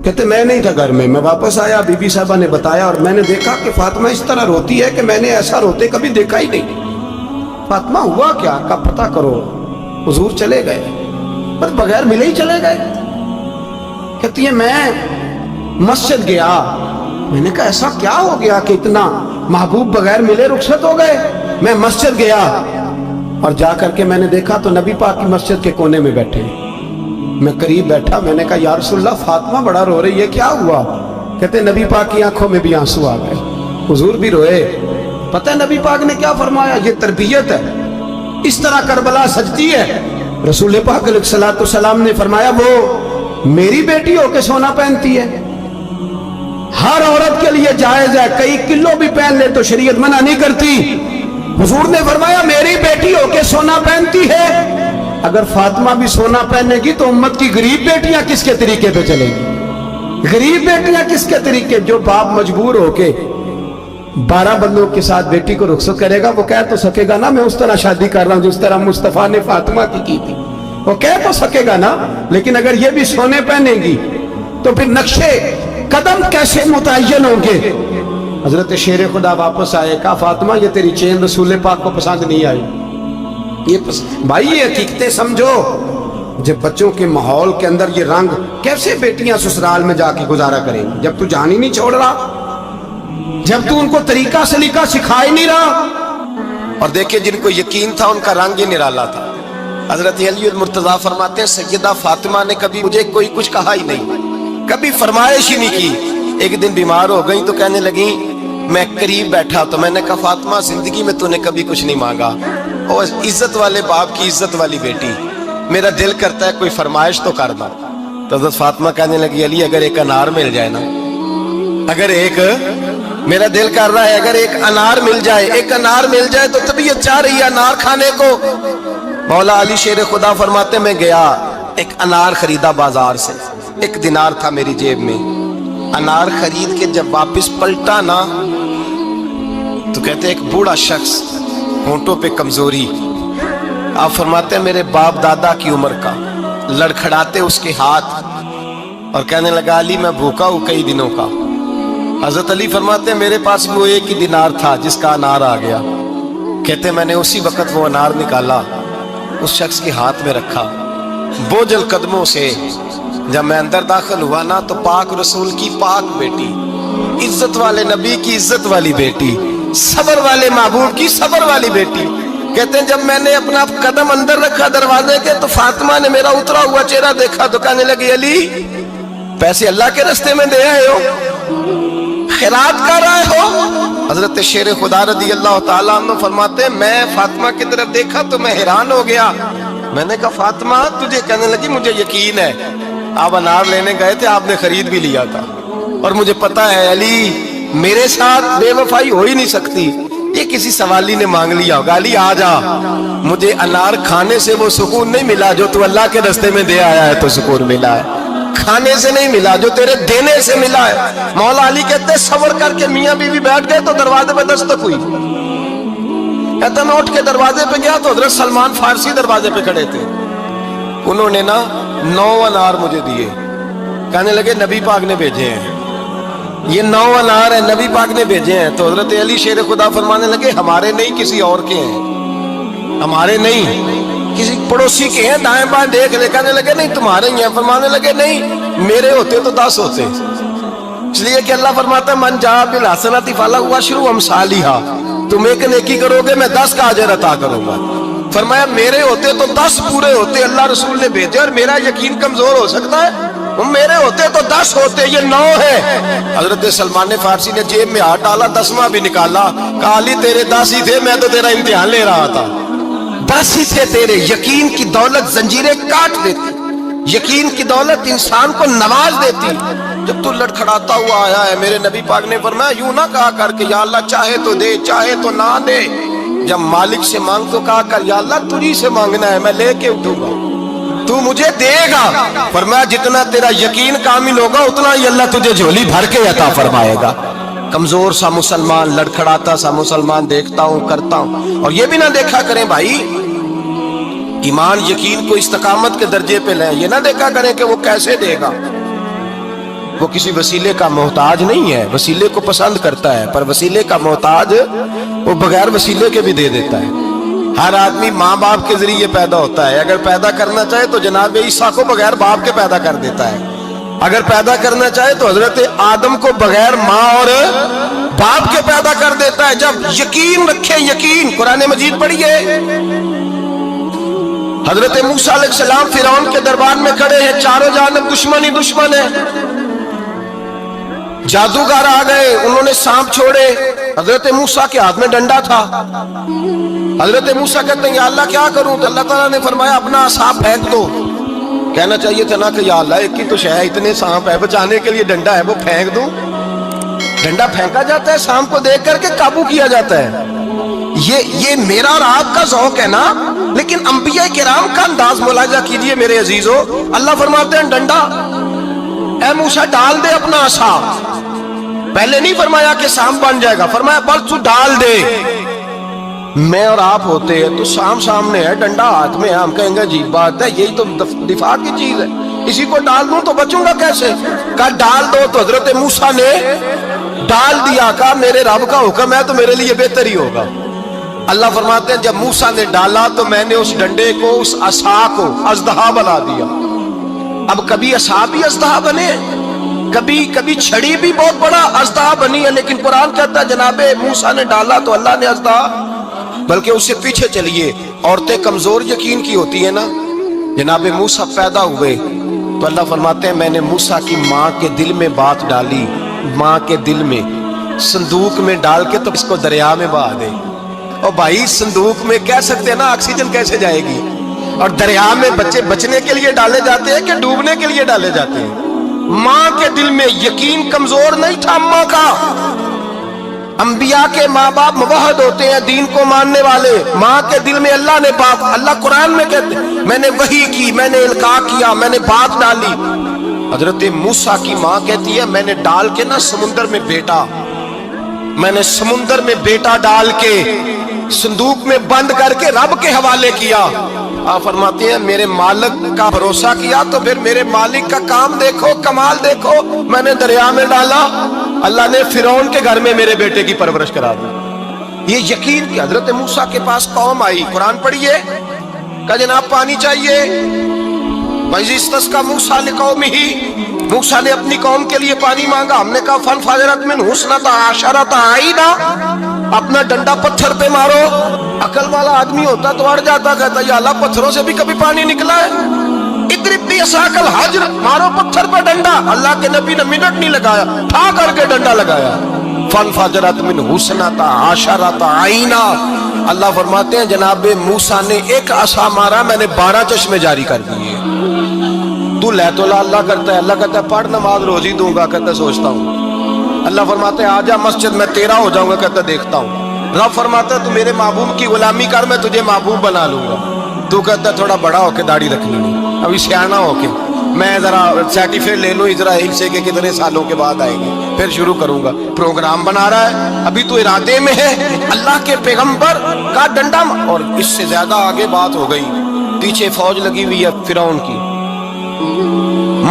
کہتے میں نہیں تھا گھر میں واپس آیا, بی بی صاحبہ نے بتایا اور میں نے دیکھا کہ فاطمہ اس طرح روتی ہے کہ میں نے ایسا روتے کبھی دیکھا ہی نہیں. فاطمہ ہوا کیا کا پتہ کرو. حضور چلے گئے, بس بغیر ملے ہی چلے گئے. کہتی ہے میں مسجد گیا, میں نے کہا ایسا کیا ہو گیا کہ اتنا محبوب بغیر ملے رخصت ہو گئے. میں مسجد گیا اور جا کر کے میں نے دیکھا تو نبی پاک کی مسجد کے کونے میں بیٹھے. میں قریب بیٹھا, میں نے کہا یا رسول اللہ فاطمہ بڑا رو رہی ہے, کیا ہوا؟ کہتے نبی پاک کی آنکھوں میں بھی آنسو آ گئے, حضور بھی روئے. پتہ ہے نبی پاک نے کیا فرمایا؟ یہ تربیت ہے, اس طرح کربلا سجتی ہے. رسول پاک علیہ الصلوۃ والسلام نے فرمایا وہ میری بیٹی ہو کے سونا پہنتی ہے, ہر عورت کے لیے جائز ہے, کئی کلو بھی پہن لے تو شریعت منع نہیں کرتی. حضور نے فرمایا میری بیٹی ہو کے سونا پہنتی ہے. اگر فاطمہ بھی سونا پہنے گی تو امت کی غریب بیٹیاں کس کے طریقے پہ چلیں گی؟ غریب بیٹیاں کس کے طریقے؟ جو باپ مجبور ہو کے 12 بندوں کے ساتھ بیٹی کو رخصت کرے گا وہ کہہ تو سکے گا نا میں اس طرح شادی کر رہا ہوں جس طرح مصطفیٰ نے فاطمہ کی تھی, وہ کہہ تو سکے گا نا. لیکن اگر یہ بھی سونے پہنے گی تو پھر نقشے قدم کیسے متعین ہوں گے؟ حضرت شیر خدا واپس آئے, کہا فاطمہ یہ تیری چین رسول پاک کو پسند نہیں آئی. بھائی یہ حقیقتیں سمجھو. جب بچوں کے ماحول کے اندر یہ رنگ, کیسے بیٹیاں سسرال میں جا کے گزارا کریں جب تو جان ہی نہیں چھوڑ رہا, جب تو ان کو طریقہ سلیقہ سکھا ہی نہیں رہا. اور دیکھیں جن کو یقین تھا ان کا رنگ ہی نرالا تھا. حضرت علی المرتضیٰ فرماتے ہیں سیدہ فاطمہ نے کبھی مجھے کوئی کچھ کہا ہی نہیں, کبھی فرمائش ہی نہیں کی. ایک دن بیمار ہو گئی تو کہنے لگی, میں قریب بیٹھا تو میں نے کہا فاطمہ زندگی میں تو نے کبھی کچھ نہیں مانگا, اور عزت والے باپ کی عزت والی بیٹی, میرا دل کرتا ہے کوئی فرمائش تو کرنا. تو حضرت فاطمہ کہنے لگی علی اگر ایک انار مل جائے نا, اگر ایک, میرا دل کر رہا ہے اگر ایک انار مل جائے, ایک انار مل جائے تو طبیعت چاہ رہی ہے انار کھانے کو. مولا علی شیر خدا فرماتے میں گیا, ایک انار خریدا بازار سے, 1 دینار تھا میری جیب میں. انار خرید کے جب واپس پلٹا نا تو کہتے ایک بوڑھا شخص, ہونٹوں پہ کمزوری, آپ فرماتے ہیں میرے باپ دادا کی عمر کا, لڑکھڑاتے اس کے ہاتھ اور کہنے لگا علی میں بھوکا ہوں کئی دنوں کا. حضرت علی فرماتے ہیں میرے پاس بھی وہ 1 ہی دینار تھا جس کا انار آ گیا. کہتے میں نے اسی وقت وہ انار نکالا, اس شخص کے ہاتھ میں رکھا, بوجھل قدموں سے جب میں اندر داخل ہوا نا تو پاک رسول کی پاک بیٹی, عزت والے نبی کی عزت والی بیٹی, صبر والے محبوب کی صبر والی بیٹی. کہتے ہیں جب میں نے اپنا قدم اندر رکھا دروازے کے تو فاطمہ نے میرا اترا ہوا چہرہ دیکھا تو کہنے لگی علی پیسے اللہ کے راستے میں دے آئے ہو, خیرات کر رہے ہو؟ حضرت شیر خدا رضی اللہ تعالیٰ عنہ فرماتے ہیں میں فاطمہ کی طرف دیکھا تو میں حیران ہو گیا. میں نے کہا فاطمہ تجھے؟ کہنے لگی مجھے یقین ہے آپ انار لینے گئے تھے, آپ نے خرید بھی لیا تھا, اور مجھے پتا ہے علی میرے ساتھ بے وفائی ہو ہی نہیں سکتی, یہ کسی سوالی نے مانگ لیا ہوگا. علی آ جا, مجھے انار کھانے سے وہ سکون نہیں ملا جو تو اللہ کے راستے میں دے آیا ہے تو سکون ملا ہے, کھانے سے نہیں ملا جو تیرے دینے سے ملا ہے. مولا علی کہتے صبر کر کے میاں بیوی بیٹھ گئے تو دروازے پہ دستک ہوئی. کہتا میں اٹھ کے دروازے پہ گیا تو حضرت سلمان فارسی دروازے پہ کھڑے تھے. انہوں نے نا 9 انار مجھے دیے, کہنے لگے نبی پاک نے بھیجے ہیں, یہ 9 انار ہیں نبی پاک نے بھیجے ہیں. تو حضرت علی شیر خدا فرمانے لگے ہمارے نہیں کسی اور کے ہیں, ہمارے نہیں کسی پڑوسی کے ہیں, دائیں بائیں دیکھ لے. کہنے لگے نہیں تمہارے ہی ہیں. فرمانے لگے نہیں میرے ہوتے تو 10 ہوتے, اس لیے کہ اللہ فرماتا ہے من جاء بالحسنۃ فلہ عشر امثالھا, تم ایک نیکی کرو گے میں 10 کا اجر عطا کروں گا. فرمایا میرے ہوتے تو 10 پورے ہوتے, اللہ رسول نے بھیجے, اور میرا یقین کمزور ہو سکتا ہے, میرے ہوتے تو 10 ہوتے, یہ 9 ہے. حضرت سلمان فارسی نے جیب میں ہاتھ ڈالا, 10واں بھی نکالا, کہا علی تیرے 10 ہی تھے, میں تو تیرا امتحان لے رہا تھا. 10 ہی تھے تیرے. یقین کی دولت زنجیریں کاٹ دیتی, یقین کی دولت انسان کو نواز دیتی. جب تو لڑکھڑاتا ہوا آیا ہے, میرے نبی پاک نے فرمایا یوں نہ کہا کر کے یا اللہ چاہے تو دے چاہے تو نہ دے, جب مالک سے مانگ تو کہا کر یا اللہ تجھی سے مانگنا ہے میں لے کے اٹھوں گا, تو مجھے دے گا. فرمایا جتنا تیرا یقین کامل ہوگا اتنا ہی اللہ تجھے جھولی بھر کے عطا فرمائے گا. کمزور سا مسلمان, لڑکھڑاتا سا مسلمان دیکھتا ہوں کرتا ہوں. اور یہ بھی نہ دیکھا کریں بھائی ایمان یقین کو استقامت کے درجے پہ لیں, یہ نہ دیکھا کریں کہ وہ کیسے دے گا. وہ کسی وسیلے کا محتاج نہیں ہے، وسیلے کو پسند کرتا ہے، پر وسیلے کا محتاج وہ بغیر وسیلے کے بھی دے دیتا ہے۔ ہر آدمی ماں باپ کے ذریعے پیدا ہوتا ہے، اگر پیدا کرنا چاہے تو جناب عیسیٰ کو بغیر باپ کے پیدا کر دیتا ہے، اگر پیدا کرنا چاہے تو حضرت آدم کو بغیر ماں اور باپ کے پیدا کر دیتا ہے۔ جب یقین رکھیں، یقین، قرآن مجید پڑھیے، حضرت موسیٰ علیہ السلام فرعون کے دربار میں کھڑے ہیں، چاروں جانب دشمن ہی دشمن ہے، جادوگر آ گئے، انہوں نے سانپ چھوڑے، حضرت موسیٰ کے ہاتھ میں ڈنڈا تھا۔ حضرت موسیٰ کہتے ہیں یا اللہ کیا کروں؟ تو اللہ تعالیٰ نے فرمایا اپنا عصا پھینک دو۔ کہنا چاہیے تھا نا کہ یا اللہ ایک ہی تو شے ہے، اتنے سانپ ہے، بچانے کے لیے ڈنڈا ہے وہ پھینک دوں۔ ڈنڈا پھینکا جاتا ہے، سانپ کو دیکھ کر کے قابو کیا جاتا ہے۔ یہ میرا اور آپ کا ذوق ہے نا، لیکن انبیاء کرام کا انداز ملاحظہ کیجئے میرے عزیزو۔ اللہ فرماتے ہیں ڈنڈا، اے موسیٰ ڈال دے اپنا عصا۔ پہلے نہیں فرمایا کہ سانپ بن جائے گا، فرمایا بس تو ڈال دے۔ میں اور آپ ہوتے ہیں تو سانپ سامنے ہے، ڈنڈا ہاتھ میں ہے، ہم کہیں گے عجیب بات ہے، یہی تو دفاع کی چیز ہے، اسی کو ڈال دوں تو بچوں گا کیسے؟ کہا ڈال دو، تو حضرت موسیٰ نے ڈال دیا، کہا میرے رب کا حکم ہے تو میرے لیے بہتر ہی ہوگا۔ اللہ فرماتے ہیں جب موسیٰ نے ڈالا تو میں نے اس ڈنڈے کو، اس عصا کو اژدہا بنا دیا۔ اب کبھی عصا بھی اژدہا بنے، کبھی چھڑی بھی بہت بڑا اژدہا بنی ہے، لیکن قرآن کہتا ہے جناب موسیٰ نے ڈالا تو اللہ نے اژدہا، بلکہ اس سے پیچھے چلیے، عورتیں کمزور یقین کی ہوتی ہیں نا۔ جناب موسیٰ پیدا ہوئے تو اللہ فرماتے ہیں میں نے موسیٰ کی ماں کے دل میں بات ڈالی، ماں کے دل میں، صندوق میں ڈال کے تو اس کو دریا میں بہا دے۔ اور بھائی صندوق میں کہہ سکتے ہیں نا آکسیجن کیسے جائے گی، اور دریا میں بچے بچنے کے لیے ڈالے جاتے ہیں کہ ڈوبنے کے لیے ڈالے جاتے ہیں؟ ماں کے دل میں یقین کمزور نہیں تھا اماں کا۔ انبیاء کے ماں باپ موحد ہوتے ہیں، دین کو ماننے والے، ماں کے دل میں اللہ نے بات، اللہ قرآن میں کہتے ہیں میں نے وحی کی، میں نے القاء کیا، میں نے بات ڈالی۔ حضرت موسیٰ کی ماں کہتی ہے میں نے ڈال کے نا سمندر میں بیٹا، میں نے سمندر میں بیٹا ڈال کے صندوق میں بند کر کے رب کے حوالے کیا۔ آپ فرماتے ہیں میرے مالک کا بھروسہ کیا تو پھر میرے مالک کا کام دیکھو، کمال دیکھو، میں نے دریا میں ڈالا، اللہ نے فرعون کے گھر میں میرے بیٹے کی پرورش کرا دی۔ یہ یقین کہ حضرت موسیٰ کے پاس قوم آئی، قرآن پڑھیے، کہ جناب پانی چاہیے، وَإِذِ اسْتَسْقَىٰ مُوسَىٰ لِقَوْمِهِ، موسیٰ نے اپنی قوم کے لیے پانی مانگا، ہم نے کہا فَانْفَجَرَتْ مِنْهُ اثْنَتَا عَشَرَةَ عَيْنًا، اپنا ڈنڈا پتھر پہ مارو۔ عقل والا آدمی ہوتا تو اڑ جاتا، کہتا یا اللہ پتھروں سے بھی کبھی پانی نکلا ہے؟ اضرب بعصاک الحجر، مارو پتھر پہ ڈنڈا۔ اللہ کے نبی نے منٹ نہیں لگایا، ٹھا کر کے ڈنڈا لگایا، فَانْفَجَرَتْ مِنْهُ اثْنَتَا عَشَرَةَ عَيْنًا۔ اللہ فرماتے ہیں جناب موسیٰ نے ایک عصا مارا، میں نے 12 چشمے جاری کر دیے۔ تو لے تو اللہ کرتا ہے، اللہ کہتا ہے پڑھ نماز روزی دوں گا، کہتا ہے سوچتا ہوں۔ اللہ فرماتے ہیں آجا مسجد میں تیرا ہو جاؤں گا، کہتا ہے دیکھتا ہوں۔ رب فرماتا ہے تو میرے محبوب کی غلامی کر، میں تجھے محبوب بنا لوں گا۔ تو کہتا ہے تھوڑا بڑا ہو کے داڑھی رکھ لوں، ابھی سیانا ہو کے میں ذرا سرٹیفکیٹ لے لوں اسرائیل سے کہ کتنے سالوں کے بعد آئے گی، پھر شروع کروں گا۔ پروگرام بنا رہا ہے، ابھی تو ارادے میں ہے۔ اللہ کے پیغمبر کا ڈنڈا، اور اس سے زیادہ آگے بات ہو گئی، پیچھے فوج لگی ہوئی ہے فرعون کی،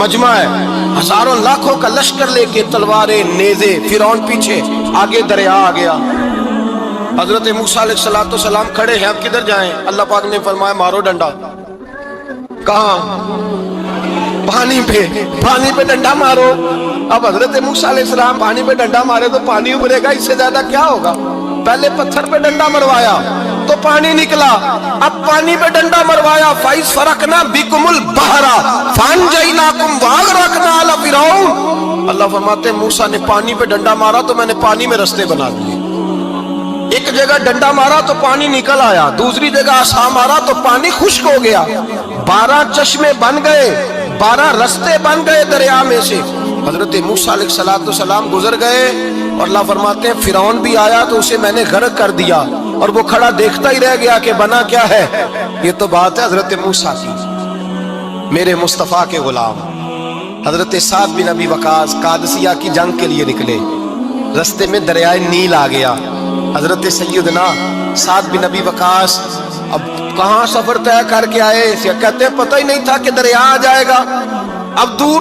مجمع ہے، ہزاروں لاکھوں کا لشکر لے کے، تلواریں، نیزے، فرعون پیچھے، آگے دریا آ گیا۔ حضرت موسیٰ علیہ السلام کھڑے ہیں، اب کدھر جائیں؟ اللہ پاک نے فرمایا مارو ڈنڈا۔ کہاں؟ پانی پہ ڈنڈا مارو۔ اب حضرت موسیٰ علیہ السلام پانی پہ ڈنڈا مارے تو پانی ابھرے گا، اس سے زیادہ کیا ہوگا؟ پہلے پتھر پہ ڈنڈا مروایا تو پانی نکلا، اب پانی پہ ڈنڈا مروایا، فَإِذْ فَرَقْنَا بِكُمُ الْبَحْرَ فَأَنْجَيْنَاكُمْ وَأَغْرَقْنَا آلَ فِرْعَوْنَ۔ اللہ فرماتے ہیں موسیٰ نے پانی پہ ڈنڈا مارا تو میں نے پانی میں رستے بنا دیے۔ ایک جگہ ڈنڈا مارا تو پانی نکل آیا، دوسری جگہ عصا مارا تو پانی خشک ہو گیا، 12 چشمے بن گئے، 12 رستے بن گئے دریا میں سے۔ حضرت موسیٰ علیہ السلام گزر گئے، اور اللہ فرماتے ہیں فرعون بھی آیا تو اسے میں نے غرق کر دیا، اور وہ کھڑا دیکھتا ہی رہ گیا کہ بنا کیا ہے۔ یہ تو بات ہے حضرت موسیٰ کی، میرے مصطفیٰ کے غلام حضرت سعد بن ابی وقاص قادسیہ کی جنگ کے لیے نکلے، رستے میں دریائے نیل آ گیا۔ حضرت سیدنا سعد بن ابی وقاص اب کہاں سفر طے کر کے آئے، کہتے ہیں پتہ ہی نہیں تھا کہ دریا آ جائے گا، اب دور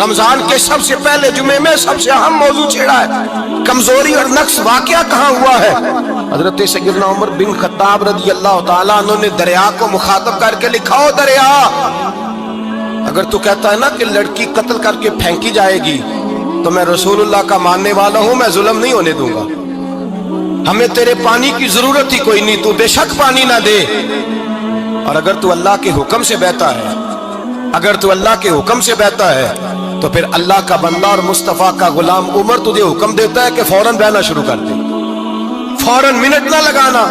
رمضان کے سب سے پہلے جمعے میں سب سے اہم موضوع چھیڑا ہے، کمزوری اور نقص واقعہ کہاں ہوا ہے؟ حضرت سیدنا عمر بن خطاب رضی اللہ تعالیٰ عنہ نے دریا کو مخاطب کر کے لکھا، ہو دریا، اگر تو کہتا ہے نا کہ لڑکی قتل کر کے پھینکی جائے گی تو میں رسول اللہ کا ماننے والا ہوں، میں ظلم نہیں ہونے دوں گا، ہمیں تیرے پانی کی ضرورت ہی کوئی نہیں، تو بے شک پانی نہ دے، اور اگر تو اللہ کے حکم سے بہتا ہے، اگر تو اللہ کے حکم سے بہتا ہے تو پھر اللہ کا بندہ اور مصطفیٰ کا غلام عمر تجھے حکم دیتا ہے کہ فوراً بہنا شروع کر دے، فوراً منٹ نہ لگانا۔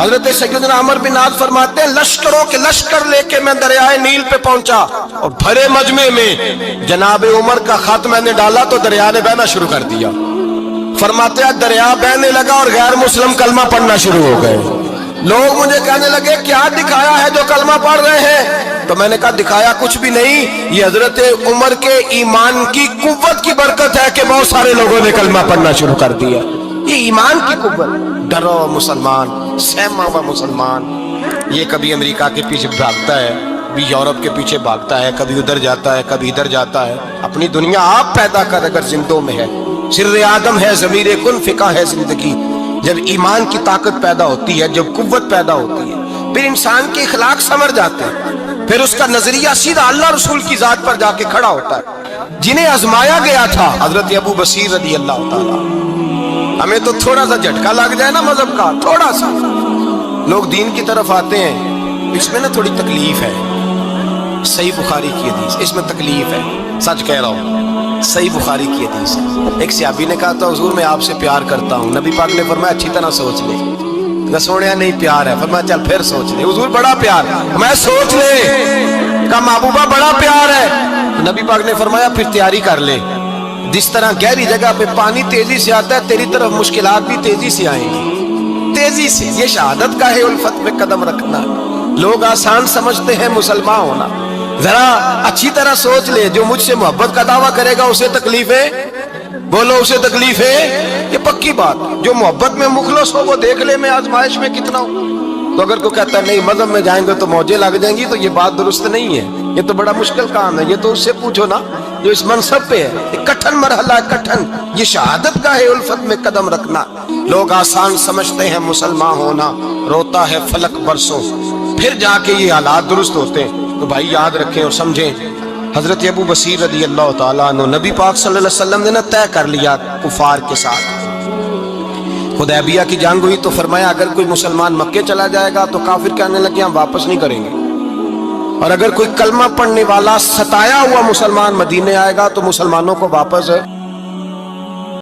حضرت سیدنا عمر بن عاص فرماتے ہیں لشکروں کے لشکر لے کے میں دریائے نیل پہ پہنچا اور بھرے مجمع میں جناب عمر کا خط میں نے ڈالا تو دریا نے بہنا شروع کر دیا۔ فرماتے ہیں دریا بہنے لگا اور غیر مسلم کلمہ پڑھنا شروع ہو گئے، لوگ مجھے کہنے لگے کیا دکھایا ہے جو کلمہ پڑھ رہے ہیں؟ تو میں نے کہا دکھایا کچھ بھی نہیں، یہ حضرت عمر کے ایمان کی قوت کی برکت ہے کہ بہت سارے لوگوں نے کلمہ پڑھنا شروع کر دیا، یہ ایمان کی قوت۔ ڈرو مسلمان، سہما ہوا مسلمان، یہ کبھی امریکہ کے پیچھے بھاگتا ہے، کبھی یورپ کے پیچھے بھاگتا ہے، کبھی ادھر جاتا ہے، کبھی ادھر جاتا ہے، اپنی دنیا آپ پیدا کر اگر زندوں میں ہے، سر آدم ہے، ضمیر کن، فقہ ہے زندگی۔ جب ایمان کی طاقت پیدا ہوتی ہے، جب قوت پیدا ہوتی ہے، پھر انسان کے اخلاق سمر جاتے ہیں، پھر اس کا نظریہ سیدھا اللہ رسول کی ذات پر جا کے کھڑا ہوتا ہے۔ جنہیں آزمایا گیا تھا حضرت ابو بصیر رضی اللہ تعالیٰ، ہمیں تو تھوڑا سا جھٹکا لگ جائے نا مذہب کا، تھوڑا سا لوگ دین کی طرف آتے ہیں، اس میں نا تھوڑی تکلیف ہے۔ صحیح بخاری کی حدیث، اس میں تکلیف ہے، سچ کہہ رہا ہوں، صحیح بخاری کی حدیث ہے۔ ایک صحابی نے کہا تھا حضور میں آپ سے پیار کرتا ہوں، نبی پاک نے فرمایا اچھی طرح سوچ لے، کہ سوڑیا نہیں پیار ہے، فرمایا چل پھر سوچ لے، حضور بڑا پیار، میں سوچ لے، کہا محبوبہ بڑا پیار ہے، نبی پاک نے فرمایا پھر تیاری کر لے، جس طرح گہری جگہ پہ پانی تیزی سے آتا ہے تیری طرف مشکلات بھی تیزی سے آئیں گی، تیزی سے۔ یہ شہادت کا ہے الفت میں قدم رکھنا، لوگ آسان سمجھتے ہیں مسلمان ہونا، ذرا اچھی طرح سوچ لے، جو مجھ سے محبت کا دعویٰ کرے گا اسے تکلیف ہے، بولو اسے تکلیف ہے، یہ پکی بات۔ جو محبت میں مخلص ہو وہ دیکھ لے میں آزمائش میں کتنا ہوں۔ تو اگر کوئی کہتا ہے نہیں مذہب میں جائیں گے تو موجیں لگ جائیں گی، تو یہ بات درست نہیں ہے، یہ تو بڑا مشکل کام ہے، یہ تو اس سے پوچھو نا جو اس منصب پہ ہے، یہ کٹھن مرحلہ ہے، کٹھن، یہ شہادت کا ہے الفت میں قدم رکھنا۔ لوگ آسان سمجھتے ہیں مسلمان ہونا، روتا ہے فلک برسوں، پھر جا کے یہ حالات درست ہوتے ہیں۔ تو بھائی یاد رکھیں اور سمجھیں، حضرت ابو بصیر رضی اللہ تعالیٰ عنہ، نبی پاک صلی اللہ علیہ وسلم نے طے کر لیا کفار کے ساتھ، حدیبیہ کی جنگ ہوئی تو فرمایا اگر کوئی مسلمان مکے چلا جائے گا تو کافر کہنے لگے ہم واپس نہیں کریں گے، اور اگر کوئی کلمہ پڑھنے والا ستایا ہوا مسلمان مدینے آئے گا تو مسلمانوں کو واپس